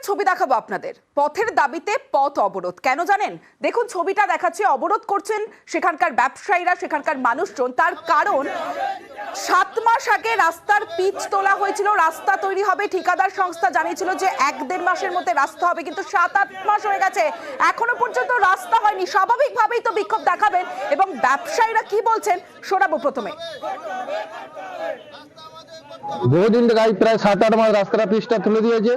ছবি দেখাবো আপনাদের। পথের দাবিতে পথ অবরোধ কেন জানেন? দেখুন ছবিটা দেখাচ্ছে। অবরোধ করছেন সেখানকার ব্যবসায়ীরা, সেখানকার মানুষজন। তার কারণ 7 মাস আগে রাস্তার পিচ তোলা হয়েছিল, রাস্তা তৈরি হবে। ঠিকাদার সংস্থা জানিয়েছিল যে 1-1.5 মাসের মধ্যে রাস্তা হবে, কিন্তু 7-8 মাস হয়ে গেছে, এখনো পর্যন্ত রাস্তা হয়নি। স্বাভাবিকভাবেই তো বিক্ষোভ দেখাবেন। এবং ব্যবসায়ীরা কি বলছেন শোনাবো প্রথমে। বহুদিন থেকে প্রায় 7-8 মাস রাস্তাটা পিচটা তুলে দিয়েছে।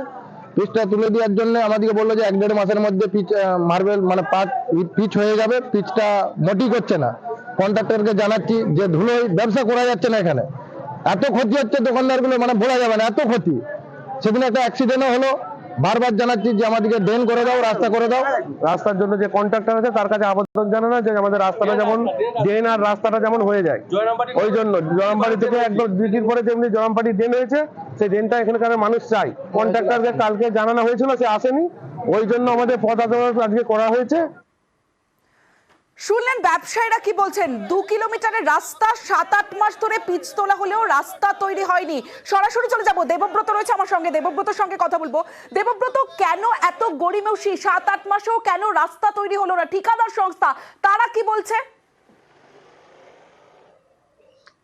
পিচটা তুলে দেওয়ার জন্য আমাদেরকে বললো যে 1-1.5 মাসের মধ্যে পিচ মার্বেল মানে পাট পিচ হয়ে যাবে। পিচটা মোটেই করছে না। কন্ট্রাক্টরকে জানাচ্ছি যে ধুলোয় ব্যবসা করা যাচ্ছে না, এখানে এত ক্ষতি হচ্ছে দোকানদারগুলো, মানে বলা যাবে না এত ক্ষতি। সেদিন একটা অ্যাক্সিডেন্টও হলো। বারবার জানাচ্ছি যে আমাদেরকে ড্রেন করে দাও, রাস্তা করে দাও। রাস্তার জন্য যে কন্ট্রাক্টর আছে তার কাছে আবেদন জানানো যে আমাদের রাস্তাটা যেমন ড্রেন আর রাস্তাটা যেমন হয়ে যায়। ওই জন্য জয়রামবাড়ি থেকে একদম ব্রিটির পরে যেমনি জয়রামবাড়ি ড্রেন হয়েছে, সেই ড্রেনটা এখানকার মানুষ চাই। কন্ট্রাক্টরকে কালকে জানানো হয়েছিল, সে আসেনি। ওই জন্য আমাদের পথ অবরোধ আজকে করা হয়েছে। শুনলেন ব্যবসায়ীরা কি বলছেন। 2 কিলোমিটারের রাস্তা 7-8 মাস ধরে পিচ তোলা হলেও রাস্তা তৈরি হয়নি। সরাসরি চলে যাব, দেবব্রত রয়েছে আমার সঙ্গে, দেবব্রতর সঙ্গে কথা বলবো। দেবব্রত, কেন এত গড়িমসি? 7-8 মাসেও কেন রাস্তা তৈরি হলো না? ঠিকাদার সংস্থা তারা কি বলছে?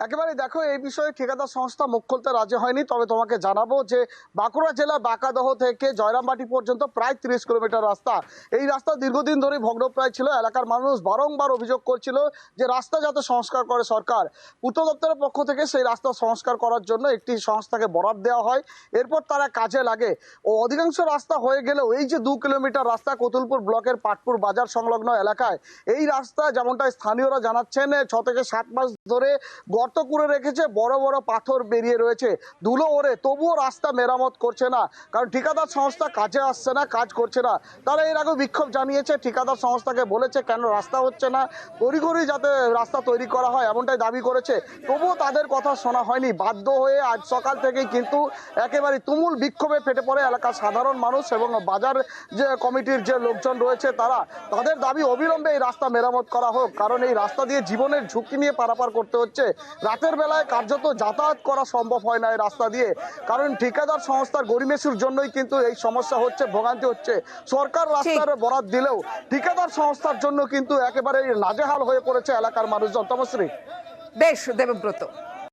একেবারে দেখো, এই বিষয়ে ঠিকাদার সংস্থা মুখ খুলতে রাজি হয়নি। তবে তোমাকে জানাবো যে বাঁকুড়া জেলার বাঁকাদহ থেকে জয়রামবাটি পর্যন্ত প্রায় 30 কিলোমিটার রাস্তা। এই রাস্তা দীর্ঘদিন ধরে ভগ্নপ্রায় ছিল। এলাকার মানুষ বারংবার অভিযোগ করছিল যে রাস্তা যাতে সংস্কার করে সরকার। পূর্ত দপ্তরের পক্ষ থেকে সেই রাস্তা সংস্কার করার জন্য একটি সংস্থাকে বরাদ দেওয়া হয়, এরপর তারা কাজে লাগে। ও অধিকাংশ রাস্তা হয়ে গেলেও এই যে 2 কিলোমিটার রাস্তা কতুলপুর ব্লকের পাটপুর বাজার সংলগ্ন এলাকায়, এই রাস্তা যেমনটা স্থানীয়রা জানাচ্ছেন 6 থেকে 7 মাস ধরে গর্ত করে রেখেছে, বড় বড় পাথর বেরিয়ে রয়েছে, ধুলো ওড়ে, তবুও রাস্তা মেরামত করছে না। কারণ ঠিকাদার সংস্থা কাজে আসছে না, কাজ করছে না। তারা এর আগে বিক্ষোভ জানিয়েছে, ঠিকাদার সংস্থাকে বলেছে কেন রাস্তা হচ্ছে না, তড়িঘড়ি যাতে রাস্তা তৈরি করা হয় এমনটাই দাবি করেছে। তবুও তাদের কথা শোনা হয়নি। বাধ্য হয়ে আজ সকাল থেকেই কিন্তু একেবারে তুমুল বিক্ষোভে ফেটে পড়ে এলাকার সাধারণ মানুষ এবং বাজার যে কমিটির যে লোকজন রয়েছে তারা। তাদের দাবি অবিলম্বে এই রাস্তা মেরামত করা হোক, কারণ এই রাস্তা দিয়ে জীবনের ঝুঁকি নিয়ে পারাপার করতে হচ্ছে। রাতের বেলায় কার্যত যাতায়াত করা সম্ভব হয় না এই রাস্তা দিয়ে, কারণ ঠিকাদার সংস্থার গরিমেশুর জন্যই কিন্তু এই সমস্যা হচ্ছে, ভোগান্তি হচ্ছে। সরকার রাস্তার বরাদ দিলেও ঠিকাদার সংস্থার জন্য কিন্তু একেবারে নাজেহাল হয়ে পড়েছে এলাকার মানুষজন। তমশ্রী। বেশ দেবব্রত।